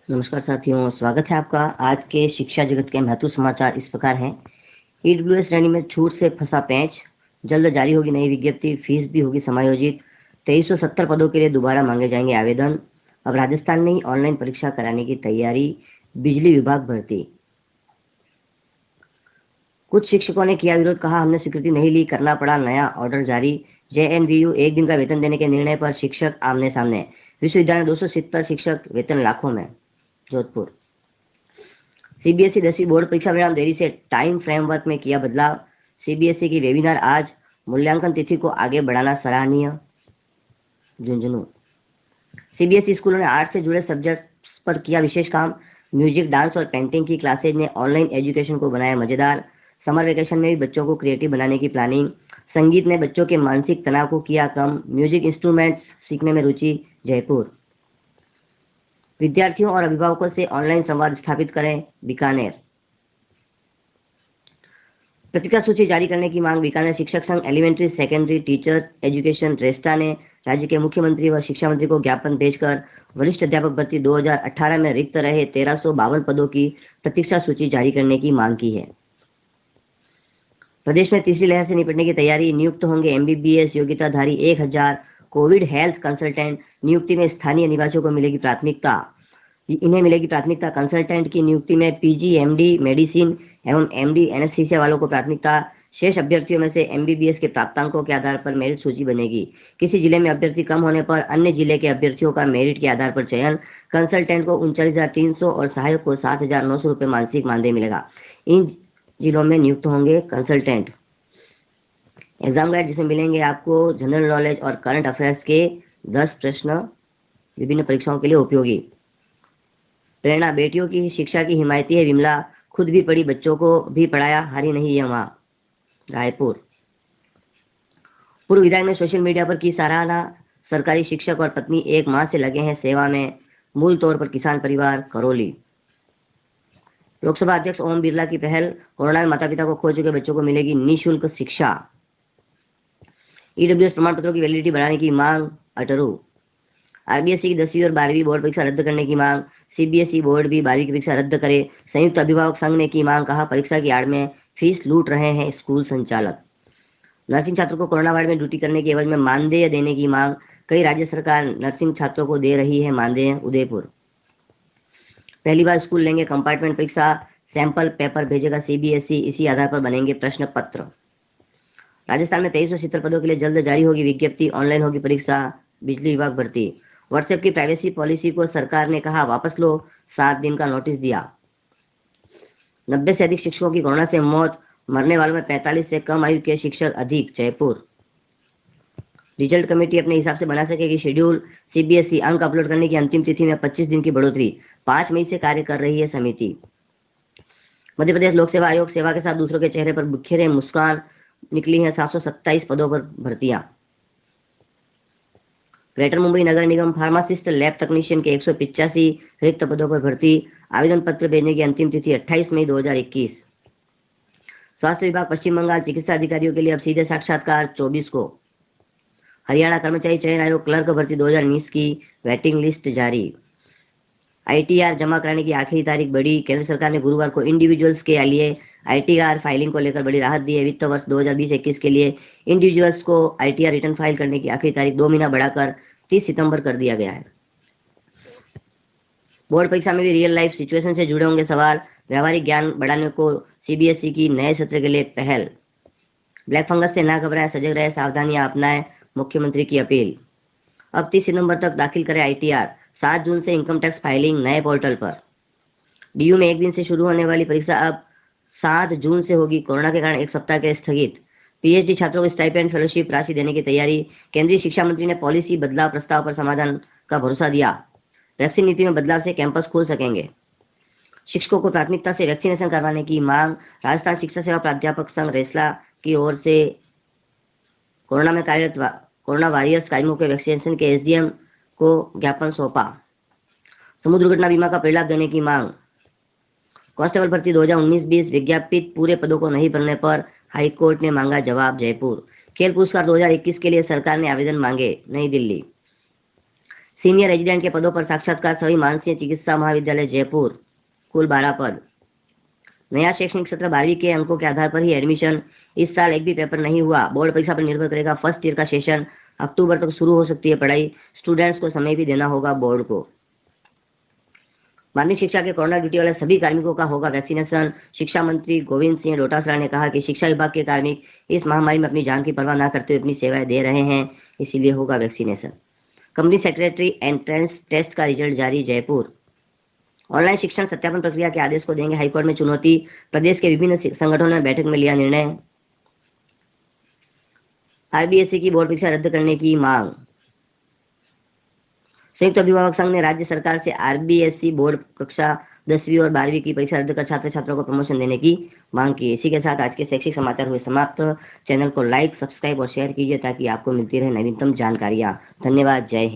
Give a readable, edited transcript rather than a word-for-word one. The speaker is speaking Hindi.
नमस्कार साथियों, स्वागत है आपका। आज के शिक्षा जगत के महत्व समाचार इस प्रकार हैं। ईडब्ल्यूएस श्रेणी में छूट से फंसा पेंच, जल्द जारी होगी नई विज्ञप्ति, फीस भी होगी समायोजित। 2370 पदों के लिए दोबारा मांगे जाएंगे आवेदन। अब राजस्थान में ही ऑनलाइन परीक्षा कराने की तैयारी, बिजली विभाग भर्ती। कुछ शिक्षकों ने किया विरोध, कहा हमने स्वीकृति नहीं ली, करना पड़ा नया ऑर्डर जारी। जेएनवीयू एक दिन का वेतन देने के निर्णय पर शिक्षक आमने सामने। विश्वविद्यालय 270 शिक्षक, वेतन लाखों में। जोधपुर सीबीएसई 10वीं बोर्ड परीक्षा परिणाम देरी से, टाइम फ्रेमवर्क में किया बदलाव। सीबीएसई की वेबिनार आज, मूल्यांकन तिथि को आगे बढ़ाना सराहनीय। झुंझुनू सीबीएसई स्कूलों ने आर्ट से जुड़े सब्जेक्ट्स पर किया विशेष काम। म्यूजिक, डांस और पेंटिंग की क्लासेज ने ऑनलाइन एजुकेशन को बनाया मजेदार। समर वेकेशन में भी बच्चों को क्रिएटिव बनाने की प्लानिंग। संगीत ने बच्चों के मानसिक तनाव को किया कम, म्यूजिक इंस्ट्रूमेंट्स सीखने में रुचि। जयपुर विद्यार्थियों और अभिभावकों से ऑनलाइन संवाद स्थापित करें, बीकानेर। पत्रिका सूची जारी करने की मांग, बीकानेर शिक्षक संघ, elementary secondary teacher education RESTA ने राज्य के मुख्यमंत्री व शिक्षा मंत्री को ज्ञापन भेजकर वरिष्ठ अध्यापक भर्ती 2018 में रिक्त रहे 1352 पदों की प्रतीक्षा सूची जारी करने की मांग की है। प्रदेश में तीसरी लहर से निपटने की तैयारी, नियुक्त होंगे एमबीबीएस योग्यताधारी 1000 कोविड हेल्थ कंसल्टेंट। नियुक्ति में स्थानीय निवासियों को मिलेगी प्राथमिकता। इन्हें मिलेगी प्राथमिकता। कंसल्टेंट की नियुक्ति में पीजी, एमडी मेडिसिन एवं एमडी एनेस्थीसिया वालों को प्राथमिकता। शेष अभ्यर्थियों में से एमबीबीएस के प्राप्तांकों के आधार पर मेरिट सूची बनेगी। किसी जिले में अभ्यर्थी कम होने पर अन्य जिले के अभ्यर्थियों का मेरिट के आधार पर चयन। कंसल्टेंट को 39,300 और सहायक को 7,900 रुपये मानसिक मानदेय मिलेगा। इन जिलों में नियुक्त होंगे कंसल्टेंट। एग्जाम गाइड, जिसमें मिलेंगे आपको जनरल नॉलेज और करंट अफेयर्स के 10 प्रश्न, विभिन्न परीक्षाओं के लिए उपयोगी। प्रेरणा, बेटियों की शिक्षा की हिमायती है विमला, खुद भी पढ़ी, बच्चों को भी पढ़ाया, हारी नहीं है मां। रायपुर पूर्व विधायक ने सोशल मीडिया पर की सराहना। सरकारी शिक्षक और पत्नी 1 माह से लगे हैं सेवा में, मूल तौर पर किसान परिवार। करौली लोकसभा अध्यक्ष ओम बिरला की पहल, कोरोना में माता पिता को खो चुके बच्चों को मिलेगी निःशुल्क शिक्षा। ईडब्ल्यूएस प्रमाण पत्रों की वैलिडिटी बढ़ाने की मांग, अटरू। आरबीएसई की 10वीं और 12वीं बोर्ड परीक्षा रद्द करने की मांग। सीबीएसई बोर्ड भी 12वीं की परीक्षा रद्द करे। संयुक्त अभिभावक संघ ने की मांग, कहा परीक्षा की आड़ में फीस लूट रहे हैं स्कूल संचालक। नर्सिंग छात्रों को कोरोना वार्ड में ड्यूटी करने के एवज में मानदेय देने की मांग। कई राज्य सरकार नर्सिंग छात्रों को दे रही है मानदेय। उदयपुर पहली बार स्कूल लेंगे कंपार्टमेंट परीक्षा, सैंपल पेपर भेजेगा सीबीएसई, इसी आधार पर बनेंगे प्रश्न पत्र। राजस्थान में 2370 पदों के लिए जल्द जारी होगी विज्ञप्ति, ऑनलाइन होगी परीक्षा। बिजली विभाग भर्ती। व्हाट्सएप की प्राइवेसी पॉलिसी को सरकार ने कहा वापस लो, 7 दिन का नोटिस दिया। 90 से अधिक शिक्षकों की कोरोना से मौत, मरने वालों में 45 से कम आयु के शिक्षक अधिक। जयपुर रिजल्ट कमेटी अपने हिसाब से बना सकेगी शेड्यूल। सीबीएसई अंक अपलोड करने की अंतिम तिथि में 25 दिन की बढ़ोतरी, 5 मई से कार्य कर रही है समिति। मध्य प्रदेश लोक सेवा आयोग, सेवा के साथ दूसरों के चेहरे पर बिखेरे मुस्कान, निकली है 727 पदों पर भर्तियां। ग्रेटर मुंबई नगर निगम फार्मासिस्ट लैब तकनीशियन के 185 रिक्त पदों पर भर्ती। आवेदन पत्र भेजने की अंतिम तिथि 28 मई 2021। स्वास्थ्य विभाग पश्चिम बंगाल, चिकित्सा अधिकारियों के लिए अब सीधे साक्षात्कार 24 को। हरियाणा कर्मचारी चयन आयोग क्लर्क भर्ती 2019 की वेटिंग लिस्ट जारी। आईटीआर जमा कराने की आखिरी तारीख बढ़ी। केंद्र सरकार ने गुरुवार को इंडिविजुअल्स के लिए आईटीआर फाइलिंग को लेकर बड़ी राहत दी है। वित्त वर्ष 2020-21 के लिए इंडिविजुअल्स को आईटीआर रिटर्न फाइल करने की आखिरी तारीख 2 महीना बढ़ाकर 30 सितंबर कर दिया गया है। बोर्ड परीक्षा में भी रियल लाइफ सिचुएशन से जुड़े होंगे सवाल। व्यावहारिक ज्ञान बढ़ाने को सीबीएसई की नए सत्र के लिए पहल। ब्लैक फंगस से ना घबराएं, सजग रहे, सावधानियां अपनाएं, मुख्यमंत्री की अपील। अब 30 सितंबर तक दाखिल करें आईटीआर। 7 जून से इनकम टैक्स फाइलिंग नए पोर्टल पर। डीयू में 1 दिन से शुरू होने वाली परीक्षा अब 7 जून से होगी। कोरोना के कारण 1 सप्ताह के स्थगित। पीएचडी छात्रों को स्टाइपेंड फेलोशिप राशि देने की तैयारी। केंद्रीय शिक्षा मंत्री ने पॉलिसी बदलाव प्रस्ताव पर समाधान का भरोसा दिया। वैक्सीन नीति में बदलाव से कैंपस खोल सकेंगे। शिक्षकों को प्राथमिकता से वैक्सीनेशन करवाने की मांग। राजस्थान शिक्षा सेवा प्राध्यापक संघ रेस्ला की ओर से कोरोना में कार्यरत कोरोना वॉरियर्स कार्मिकों के वैक्सीनेशन के एसडीएम को ज्ञापन सौंपा। समुद्र दुर्घटना बीमा का परिलाभ देने की मांग। कांस्टेबल भर्ती 2019-20 विज्ञापित पूरे पदों को नहीं भरने पर हाईकोर्ट ने मांगा जवाब। जयपुर खेल पुरस्कार 2021 के लिए सरकार ने आवेदन मांगे। नई दिल्ली सीनियर रेजिडेंट के पदों पर साक्षात्कार सभी मानसीय चिकित्सा महाविद्यालय जयपुर, कुल 12 पद। नया शैक्षणिक सत्र 12वीं के अंकों के आधार पर ही एडमिशन। इस साल एक भी पेपर नहीं हुआ। बोर्ड परीक्षा पर निर्भर करेगा। फर्स्ट ईयर का सेशन अक्टूबर तक शुरू हो सकती है पढ़ाई। स्टूडेंट्स को समय भी देना होगा बोर्ड को। माध्यमिक शिक्षा के कोरोना ड्यूटी वाले सभी कार्मिकों का होगा वैक्सीनेशन। शिक्षा मंत्री गोविंद सिंह डोटासरा ने कहा कि शिक्षा विभाग के कार्मिक इस महामारी में अपनी जान की परवाह न करते हुए अपनी सेवाएं दे रहे हैं, इसीलिए होगा vaccination. Company secretary entrance test का रिजल्ट जारी, जयपुर। ऑनलाइन शिक्षण सत्यापन प्रक्रिया के आदेश को देंगे हाईकोर्ट में चुनौती। प्रदेश के विभिन्न संगठनों ने बैठक में लिया निर्णय। आरबीएसई की बोर्ड परीक्षा रद्द करने की मांग। संयुक्त अभिभावक संघ ने राज्य सरकार से आरबीएसई बोर्ड कक्षा 10वीं और 12वीं की परीक्षा रद्द कर छात्र छात्राओं को प्रमोशन देने की मांग की। इसी के साथ आज के शैक्षिक समाचार हुए समाप्त। चैनल को लाइक, सब्सक्राइब और शेयर कीजिए ताकि आपको मिलती रहे नवीनतम जानकारियां। धन्यवाद। जय हिंद।